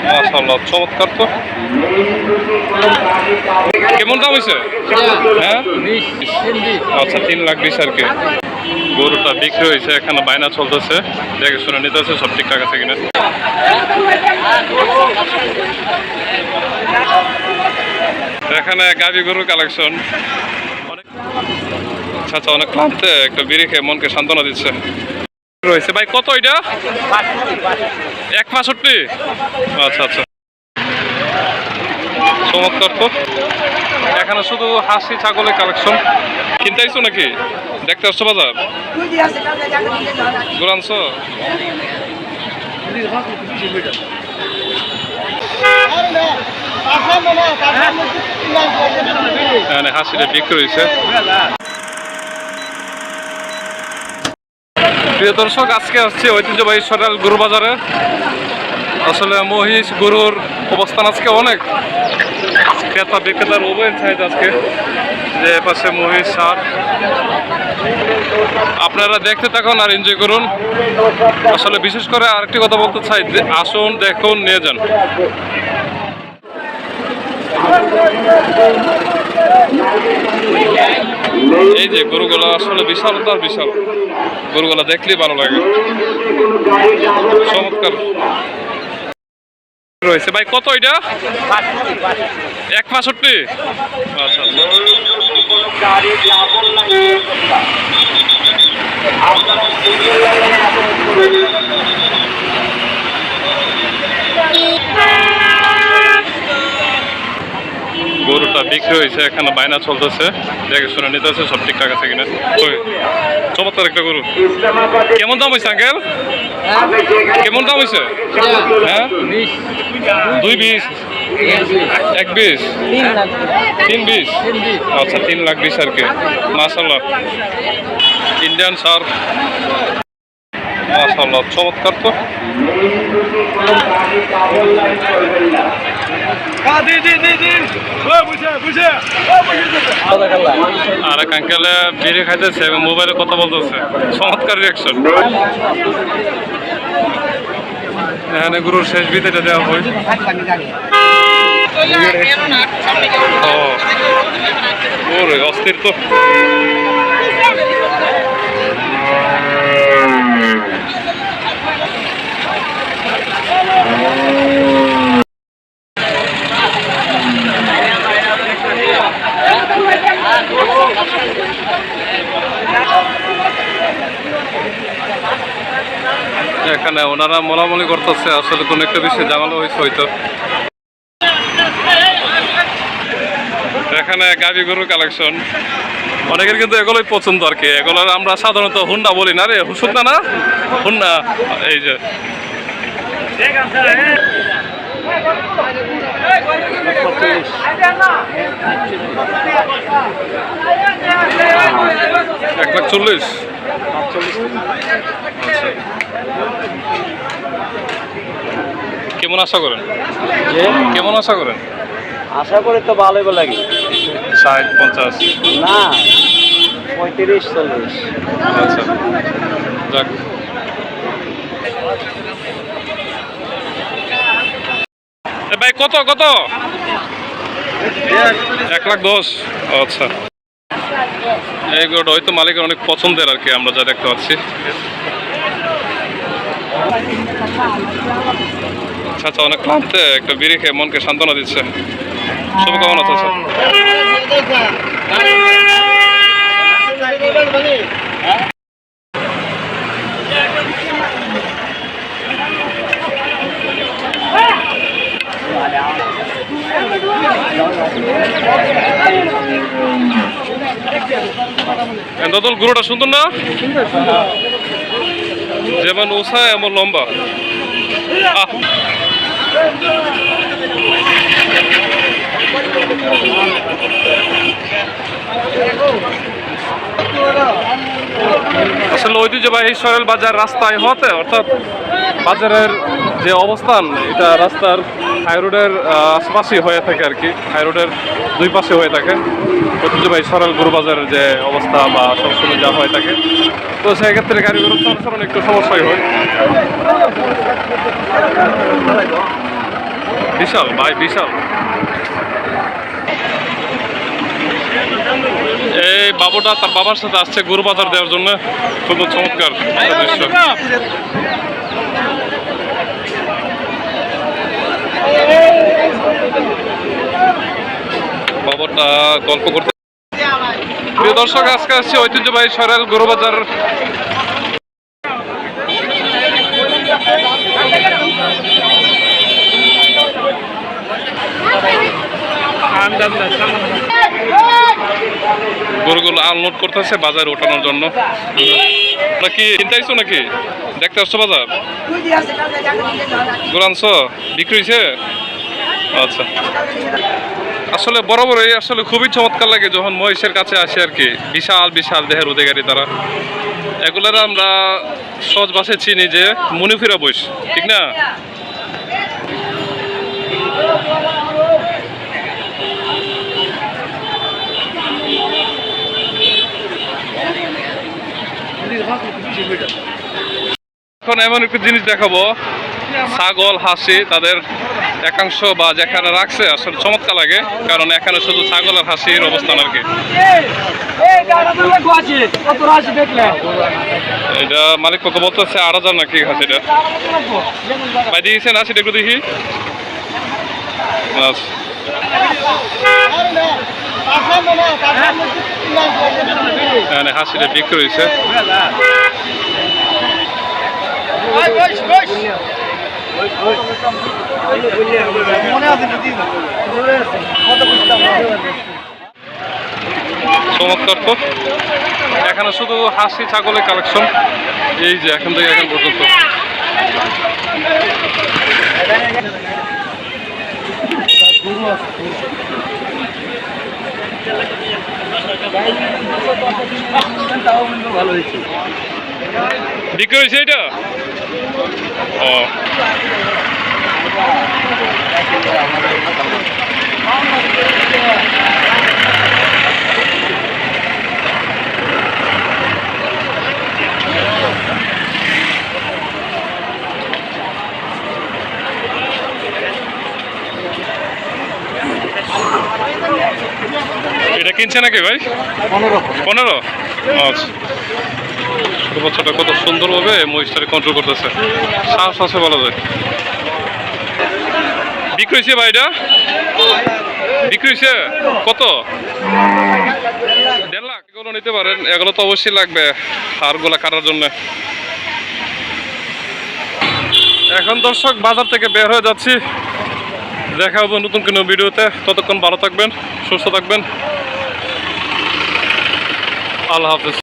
মাশাআল্লাহ, চমৎকার তো। কেমন দাম হয়েছে? হ্যাঁ, আচ্ছা 3,20,000 আর কি। গরুটা বিক্রি হয়েছে, এখানে বায়না চলতেছে, দেখে শুনে নিতেছে সব ঠিকঠাক আছে কিনা। এখানে গাভী গরুর কালেকশন আচ্ছা, অনেক ক্লান্ত, একটা বিড়ি খেয়ে মনকে সান্ত্বনা দিচ্ছে রয়েছে। ভাই কত এটা? 1,65। আচ্ছা আচ্ছা, চমৎকার তো। এখানে শুধু হাসি ছাগলের কালেকশন। কিনতে আইছো নাকি? দেখতে আসছো বাজার? গরু আনছো? এখানে হাসিটা বিক্রি হয়েছে। প্রিয় দর্শক, আজকে আসছে ঐতিহ্যবাহী সরাইল গরু বাজারে। আসলে মহিষ গরুর অবস্থান আজকে অনেক, ক্রেতা বিক্রেতার উভয়ের চাহিদা আজকে। যে পাশে মহিষ, ষাঁড়, আপনারা দেখতে থাকুন আর এনজয় করুন। আসলে বিশেষ করে আরেকটি কথা বলতে চাই, আসুন, দেখুন, নিয়ে যান। এই যে গরুগুলা আসলে বিশাল, তার বিশাল গরুগুলা দেখলেই ভালো লাগে, চমৎকার রয়েছে। ভাই কত এটা? 1,65। আচ্ছা, গরুটা বিক্রি হয়েছে, এখানে বায়না চলতেছে, দেখে শুনে নিতেছে সব ঠিকঠাক আছে কিনা। চমৎকার একটা গরু। কেমন দাম হয়েছে আঙ্কেল? কেমন দাম হয়েছে? হ্যাঁ, 2,20, 1,20, 3,20। আচ্ছা, 3,20,000 আর কি। মাশাআল্লাহ, ইন্ডিয়ান ষাঁড়, মাশাআল্লাহ, চমৎকার তো। আর এক আঙ্কেলে বিড়ি খাইতেছে এবং মোবাইলে কথা বলতেছে, চমৎকার রিয়াকশন। এখানে গরুর শেষ বিদায়টা দেওয়া হয়। ওরে অস্থির তো। এখানে ওনারা মোলামলি করতেছে, আসলে কোনো একটা বিষয়ে জানানো হয়েছে হয়তো। এখানে গাভী গরুর কালেকশন, অনেকের কিন্তু এগুলোই পছন্দ আর কি। এগুলোর আমরা সাধারণত হুন্ডা বলি না রে, হুসুক না, হুন্ডা। এই যে 1,40,000। কেমন আশা করেন? কেমন আশা করেন? আশা করি তো ভালোই লাগে। 60-50 না, 35-40। আচ্ছা, যাক। ভাই কত কত? 1,10,000। আচ্ছা, এই গরুটা হয়তো মালিকের অনেক পছন্দের আর কি, আমরা যা দেখতে পাচ্ছি। আচ্ছা, অনেক ক্লান্ত, একটা বিড়ি খেয়ে মনকে সান্ত্বনা দিচ্ছে। শুভকামনা আছে স্যার। দাদল গরুটা সুন্দর না? যেমন উষা এমন লম্বা। আসলে ঐতিহ্যবাহী সরেল বাজার রাস্তায় হতে, অর্থাৎ বাজারের যে অবস্থান, এটা রাস্তার হাইরোডের আশপাশেই হয়ে থাকে আর কি, হাইরোডের দুই পাশে হয়ে থাকে ঐতিহ্যবাহী সরেল গরু বাজারের যে অবস্থা বা সবসময় যা হয়ে থাকে। তো সেক্ষেত্রে গাড়ি গরুর চলাচলন একটু সমস্যাই হয়। বিশাল ভাই, বিশাল। এই বাবুটা তার বাবার সাথে আসছে গরু বাজার দেওয়ার জন্য। খুব চমৎকার দৃশ্য। বাবাটা গল্প করতে। প্রিয় দর্শক, আজকে আসছে ঐতিহ্যবাহী সরাইল গরু বাজার। গরুগুলো আনলোড করতেছে বাজারে ওঠানোর জন্য। নাকি কিনতে আইছো নাকি দেখতে আসছো বাজার? গরু আনছো, বিক্রি হয়েছে? আচ্ছা, আসলে বরাবরই আসলে খুবই চমৎকার লাগে যখন মহিষের কাছে আসে আর কি। বিশাল বিশাল দেহের অধিকারী তারা। এগুলার আমরা সহজ ভাষায় চিনি যে মুনিফিরা বইস, ঠিক না? এখন এমন একটি জিনিস দেখাবো, ছাগল হাসি তাদের একাংশ বা যেখানে রাখছে আসলে চমৎকার লাগে, কারণ এখানে শুধু ছাগল আর হাসির অবস্থান আর কি। এটা মালিক পক্ষ বলতেছে 8,000 নাকি হাসি। এটা ভাই দিয়েছেন হাসিটা একটু দেখি। আচ্ছা, এখানে হাসিটা বিক্রি হয়েছে। চমৎকার তো, এখানে শুধু হাসি ছাগলের কালেকশন। এই যে এখান থেকে এখন পর্যন্ত বিক্রি হয়েছে এটা। ও, এটা কিনছে নাকি ভাই? 15। আচ্ছা, বাচ্চাটা কত সুন্দরভাবে মহিষটাকে কন্ট্রোল করতেছে, সাহস আছে বলা যায়। বিক্রি হয়েছে ভাই, এটা বিক্রি হয়েছে কত? 1.5 লাখ। এগুলো নিতে পারেন, এগুলো তো অবশ্যই লাগবে হাড়গুলা কাটার জন্য। এখন দর্শক বাজার থেকে বের হয়ে যাচ্ছি, দেখা হবে নতুন কোনো ভিডিওতে। ততক্ষণ ভালো থাকবেন, সুস্থ থাকবেন। আল্লাহ হাফেজ।